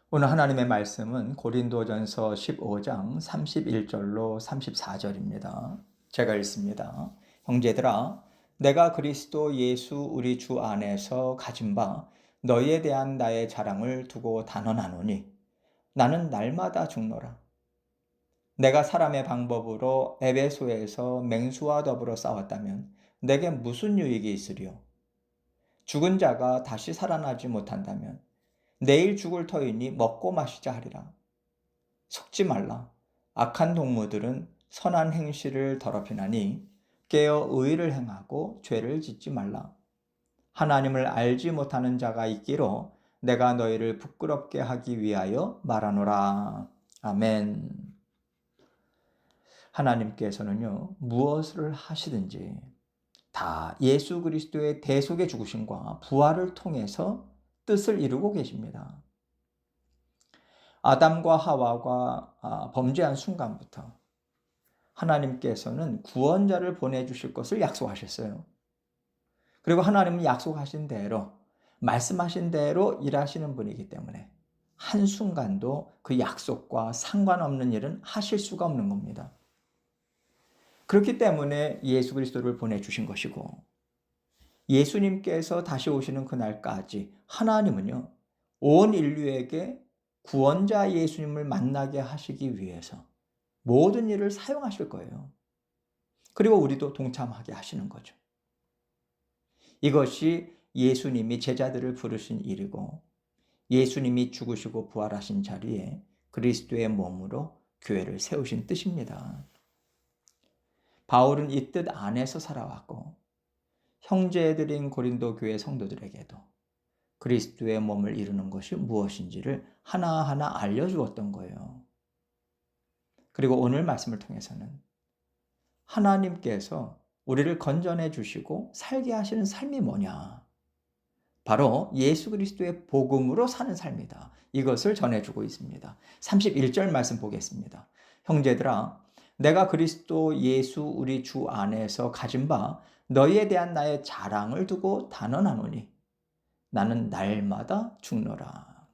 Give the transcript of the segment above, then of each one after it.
오늘 하나님의 말씀은 고린도전서 15장 31절로 34절입니다. 제가 읽습니다. 형제들아, 내가 그리스도 예수 우리 주 안에서 가진 바 너희에 대한 나의 자랑을 두고 단언하노니 나는 날마다 죽노라. 내가 사람의 방법으로 에베소에서 맹수와 더불어 싸웠다면 내게 무슨 유익이 있으리요? 죽은 자가 다시 살아나지 못한다면 내일 죽을 터이니 먹고 마시자 하리라. 속지 말라. 악한 동무들은 선한 행실을 더럽히나니 깨어 의를 행하고 죄를 짓지 말라. 하나님을 알지 못하는 자가 있기로 내가 너희를 부끄럽게 하기 위하여 말하노라. 아멘. 하나님께서는요, 무엇을 하시든지 다 예수 그리스도의 대속의 죽으심과 부활을 통해서 뜻을 이루고 계십니다. 아담과 하와가 범죄한 순간부터 하나님께서는 구원자를 보내주실 것을 약속하셨어요. 그리고 하나님은 약속하신 대로, 말씀하신 대로 일하시는 분이기 때문에 한순간도 그 약속과 상관없는 일은 하실 수가 없는 겁니다. 그렇기 때문에 예수 그리스도를 보내주신 것이고, 예수님께서 다시 오시는 그날까지 하나님은요, 온 인류에게 구원자 예수님을 만나게 하시기 위해서 모든 일을 사용하실 거예요. 그리고 우리도 동참하게 하시는 거죠. 이것이 예수님이 제자들을 부르신 일이고, 예수님이 죽으시고 부활하신 자리에 그리스도의 몸으로 교회를 세우신 뜻입니다. 바울은 이 뜻 안에서 살아왔고, 형제들인 고린도 교회 성도들에게도 그리스도의 몸을 이루는 것이 무엇인지를 하나하나 알려주었던 거예요. 그리고 오늘 말씀을 통해서는 하나님께서 우리를 건전해 주시고 살게 하시는 삶이 뭐냐? 바로 예수 그리스도의 복음으로 사는 삶이다. 이것을 전해주고 있습니다. 31절 말씀 보겠습니다. 형제들아, 내가 그리스도 예수 우리 주 안에서 가진 바 너희에 대한 나의 자랑을 두고 단언하노니 나는 날마다 죽노라.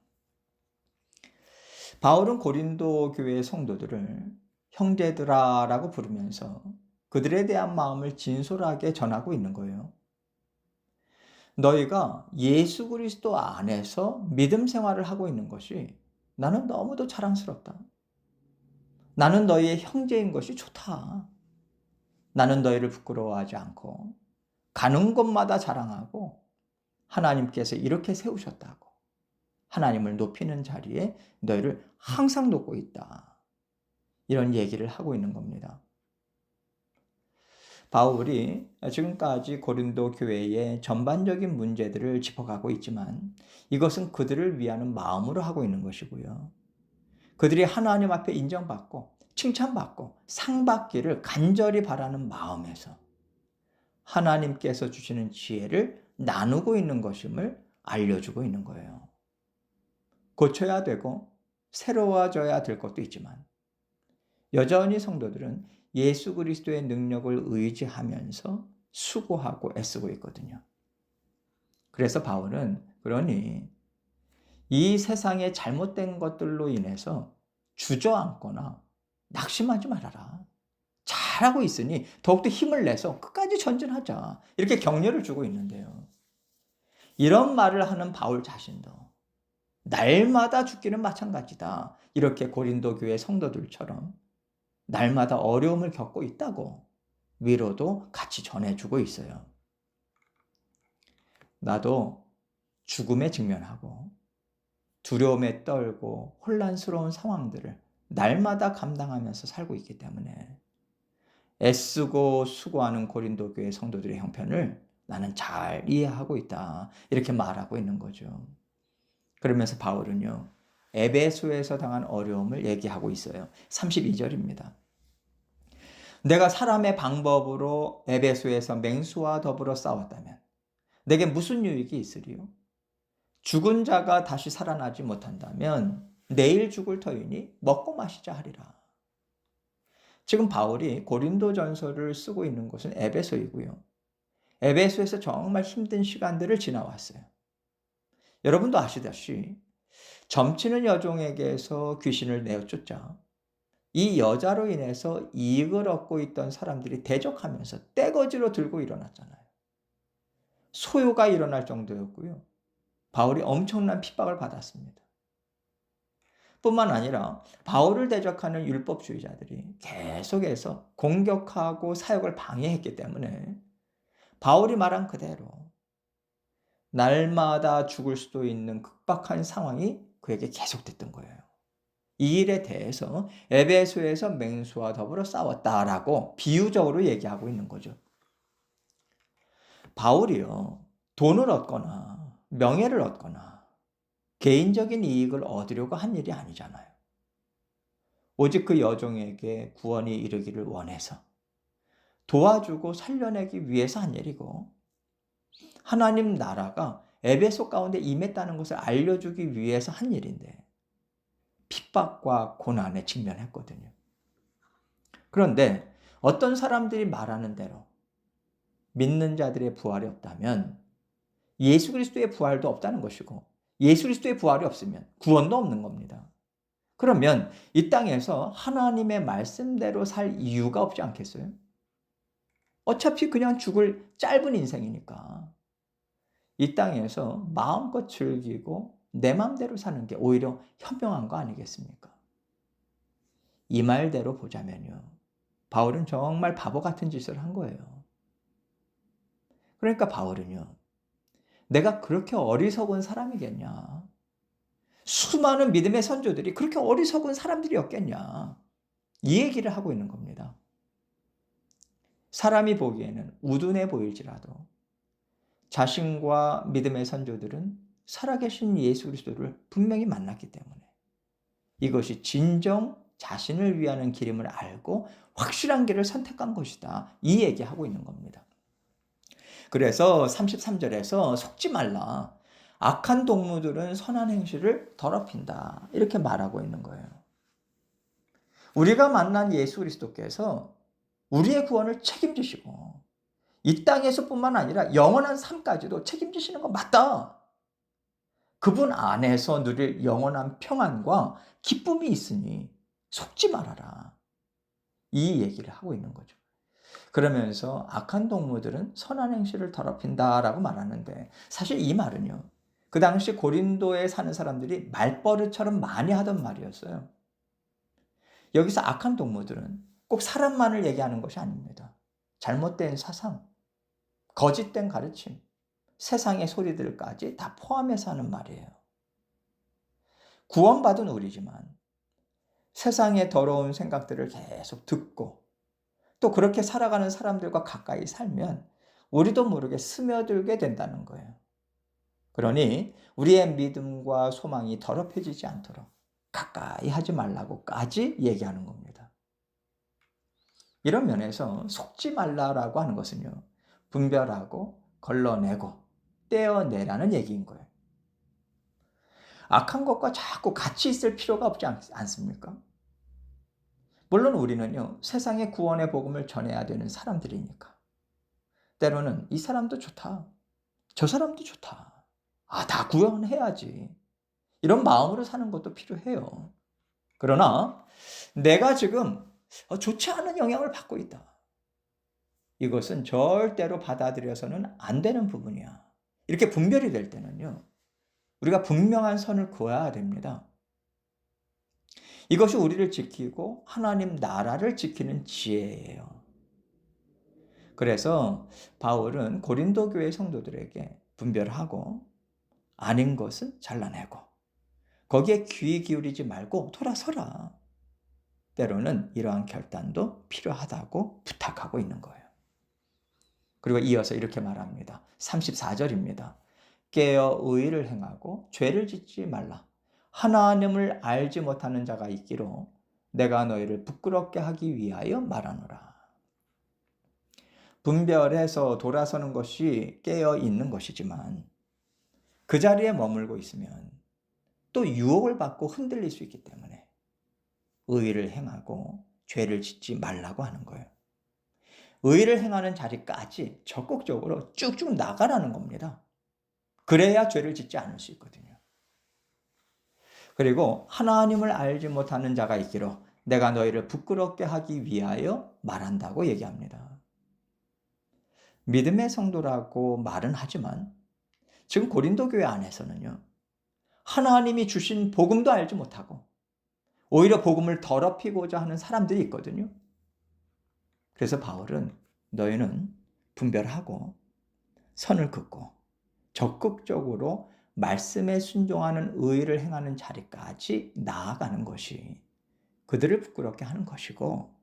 바울은 고린도 교회의 성도들을 형제들아라고 부르면서 그들에 대한 마음을 진솔하게 전하고 있는 거예요. 너희가 예수 그리스도 안에서 믿음 생활을 하고 있는 것이 나는 너무도 자랑스럽다. 나는 너희의 형제인 것이 좋다. 나는 너희를 부끄러워하지 않고 가는 곳마다 자랑하고 하나님께서 이렇게 세우셨다고. 하나님을 높이는 자리에 너희를 항상 놓고 있다. 이런 얘기를 하고 있는 겁니다. 바울이 지금까지 고린도 교회의 전반적인 문제들을 짚어가고 있지만 이것은 그들을 위하는 마음으로 하고 있는 것이고요. 그들이 하나님 앞에 인정받고 칭찬받고 상받기를 간절히 바라는 마음에서 하나님께서 주시는 지혜를 나누고 있는 것임을 알려주고 있는 거예요. 고쳐야 되고 새로워져야 될 것도 있지만 여전히 성도들은 예수 그리스도의 능력을 의지하면서 수고하고 애쓰고 있거든요. 그래서 바울은 그러니 이 세상의 잘못된 것들로 인해서 주저앉거나 낙심하지 말아라. 잘하고 있으니 더욱더 힘을 내서 끝까지 전진하자. 이렇게 격려를 주고 있는데요. 이런 말을 하는 바울 자신도 날마다 죽기는 마찬가지다. 이렇게 고린도 교회 성도들처럼 날마다 어려움을 겪고 있다고 위로도 같이 전해주고 있어요. 나도 죽음에 직면하고 두려움에 떨고 혼란스러운 상황들을 날마다 감당하면서 살고 있기 때문에 애쓰고 수고하는 고린도 교회 성도들의 형편을 나는 잘 이해하고 있다. 이렇게 말하고 있는 거죠. 그러면서 바울은요, 에베소에서 당한 어려움을 얘기하고 있어요. 32절입니다. 내가 사람의 방법으로 에베소에서 맹수와 더불어 싸웠다면 내게 무슨 유익이 있으리요? 죽은 자가 다시 살아나지 못한다면 내일 죽을 터이니 먹고 마시자 하리라. 지금 바울이 고린도전서를 쓰고 있는 곳은 에베소이고요. 에베소에서 정말 힘든 시간들을 지나왔어요. 여러분도 아시다시피 점치는 여종에게서 귀신을 내어쫓자 이 여자로 인해서 이익을 얻고 있던 사람들이 대적하면서 떼거지로 들고 일어났잖아요. 소요가 일어날 정도였고요. 바울이 엄청난 핍박을 받았습니다. 뿐만 아니라 바울을 대적하는 율법주의자들이 계속해서 공격하고 사역을 방해했기 때문에 바울이 말한 그대로 날마다 죽을 수도 있는 극박한 상황이 그에게 계속됐던 거예요. 이 일에 대해서 에베소에서 맹수와 더불어 싸웠다라고 비유적으로 얘기하고 있는 거죠. 바울이요, 돈을 얻거나 명예를 얻거나 개인적인 이익을 얻으려고 한 일이 아니잖아요. 오직 그 여종에게 구원이 이르기를 원해서 도와주고 살려내기 위해서 한 일이고, 하나님 나라가 에베소 가운데 임했다는 것을 알려주기 위해서 한 일인데 핍박과 고난에 직면했거든요. 그런데 어떤 사람들이 말하는 대로 믿는 자들의 부활이 없다면 예수 그리스도의 부활도 없다는 것이고, 예수 그리스도의 부활이 없으면 구원도 없는 겁니다. 그러면 이 땅에서 하나님의 말씀대로 살 이유가 없지 않겠어요? 어차피 그냥 죽을 짧은 인생이니까 이 땅에서 마음껏 즐기고 내 마음대로 사는 게 오히려 현명한 거 아니겠습니까? 이 말대로 보자면요, 바울은 정말 바보 같은 짓을 한 거예요. 그러니까 바울은요, 내가 그렇게 어리석은 사람이겠냐? 수많은 믿음의 선조들이 그렇게 어리석은 사람들이었겠냐? 이 얘기를 하고 있는 겁니다. 사람이 보기에는 우둔해 보일지라도 자신과 믿음의 선조들은 살아계신 예수 그리스도를 분명히 만났기 때문에 이것이 진정 자신을 위하는 길임을 알고 확실한 길을 선택한 것이다. 이 얘기하고 있는 겁니다. 그래서 33절에서 속지 말라. 악한 동무들은 선한 행실을 더럽힌다. 이렇게 말하고 있는 거예요. 우리가 만난 예수 그리스도께서 우리의 구원을 책임지시고 이 땅에서뿐만 아니라 영원한 삶까지도 책임지시는 거 맞다. 그분 안에서 누릴 영원한 평안과 기쁨이 있으니 속지 말아라. 이 얘기를 하고 있는 거죠. 그러면서 악한 동무들은 선한 행실을 더럽힌다라고 말하는데, 사실 이 말은요, 그 당시 고린도에 사는 사람들이 말버릇처럼 많이 하던 말이었어요. 여기서 악한 동무들은 꼭 사람만을 얘기하는 것이 아닙니다. 잘못된 사상, 거짓된 가르침, 세상의 소리들까지 다 포함해서 하는 말이에요. 구원받은 우리지만 세상의 더러운 생각들을 계속 듣고 또 그렇게 살아가는 사람들과 가까이 살면 우리도 모르게 스며들게 된다는 거예요. 그러니 우리의 믿음과 소망이 더럽혀지지 않도록 가까이 하지 말라고까지 얘기하는 겁니다. 이런 면에서 속지 말라라고 하는 것은요, 분별하고 걸러내고 떼어내라는 얘기인 거예요. 악한 것과 자꾸 같이 있을 필요가 없지 않습니까? 물론 우리는요, 세상의 구원의 복음을 전해야 되는 사람들이니까 때로는 이 사람도 좋다, 저 사람도 좋다, 다 구원해야지, 이런 마음으로 사는 것도 필요해요. 그러나 내가 지금 좋지 않은 영향을 받고 있다, 이것은 절대로 받아들여서는 안 되는 부분이야. 이렇게 분별이 될 때는요, 우리가 분명한 선을 그어야 됩니다. 이것이 우리를 지키고 하나님 나라를 지키는 지혜예요. 그래서 바울은 고린도 교회 성도들에게 분별하고 아닌 것은 잘라내고 거기에 귀 기울이지 말고 돌아서라. 때로는 이러한 결단도 필요하다고 부탁하고 있는 거예요. 그리고 이어서 이렇게 말합니다. 34절입니다. 깨어 의를 행하고 죄를 짓지 말라. 하나님을 알지 못하는 자가 있기로 내가 너희를 부끄럽게 하기 위하여 말하노라. 분별해서 돌아서는 것이 깨어 있는 것이지만 그 자리에 머물고 있으면 또 유혹을 받고 흔들릴 수 있기 때문에 의를 행하고 죄를 짓지 말라고 하는 거예요. 의를 행하는 자리까지 적극적으로 쭉쭉 나가라는 겁니다. 그래야 죄를 짓지 않을 수 있거든요. 그리고 하나님을 알지 못하는 자가 있기로 내가 너희를 부끄럽게 하기 위하여 말한다고 얘기합니다. 믿음의 성도라고 말은 하지만 지금 고린도 교회 안에서는요, 하나님이 주신 복음도 알지 못하고 오히려 복음을 더럽히고자 하는 사람들이 있거든요. 그래서 바울은 너희는 분별하고 선을 긋고 적극적으로 말씀에 순종하는 의를 행하는 자리까지 나아가는 것이 그들을 부끄럽게 하는 것이고,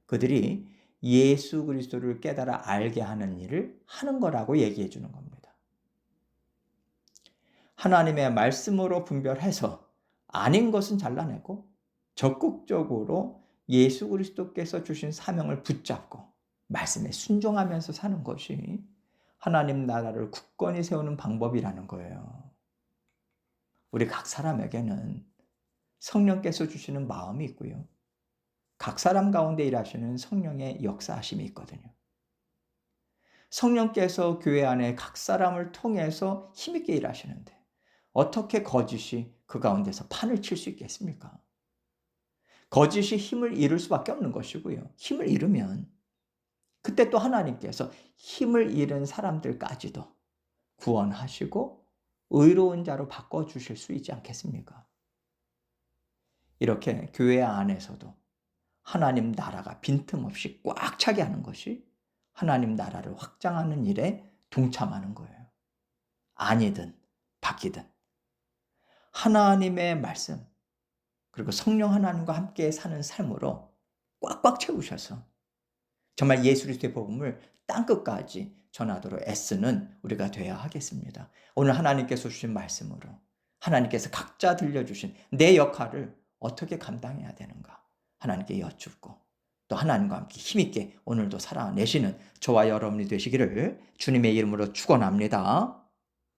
그들이 예수 그리스도를 깨달아 알게 하는 일을 하는 거라고 얘기해 주는 겁니다. 하나님의 말씀으로 분별해서 아닌 것은 잘라내고 적극적으로 예수 그리스도께서 주신 사명을 붙잡고 말씀에 순종하면서 사는 것이 하나님 나라를 굳건히 세우는 방법이라는 거예요. 우리 각 사람에게는 성령께서 주시는 마음이 있고요, 각 사람 가운데 일하시는 성령의 역사하심이 있거든요. 성령께서 교회 안에 각 사람을 통해서 힘있게 일하시는데 어떻게 거짓이 그 가운데서 판을 칠 수 있겠습니까? 거짓이 힘을 잃을 수밖에 없는 것이고요. 힘을 잃으면 그때 또 하나님께서 힘을 잃은 사람들까지도 구원하시고 의로운 자로 바꿔주실 수 있지 않겠습니까? 이렇게 교회 안에서도 하나님 나라가 빈틈없이 꽉 차게 하는 것이 하나님 나라를 확장하는 일에 동참하는 거예요. 아니든 바뀌든 하나님의 말씀 그리고 성령 하나님과 함께 사는 삶으로 꽉꽉 채우셔서 정말 예수 그리스도의 복음을 땅끝까지 전하도록 애쓰는 우리가 되어야 하겠습니다. 오늘 하나님께서 주신 말씀으로 하나님께서 각자 들려주신 내 역할을 어떻게 감당해야 되는가 하나님께 여쭙고 또 하나님과 함께 힘있게 오늘도 살아내시는 저와 여러분이 되시기를 주님의 이름으로 축원합니다.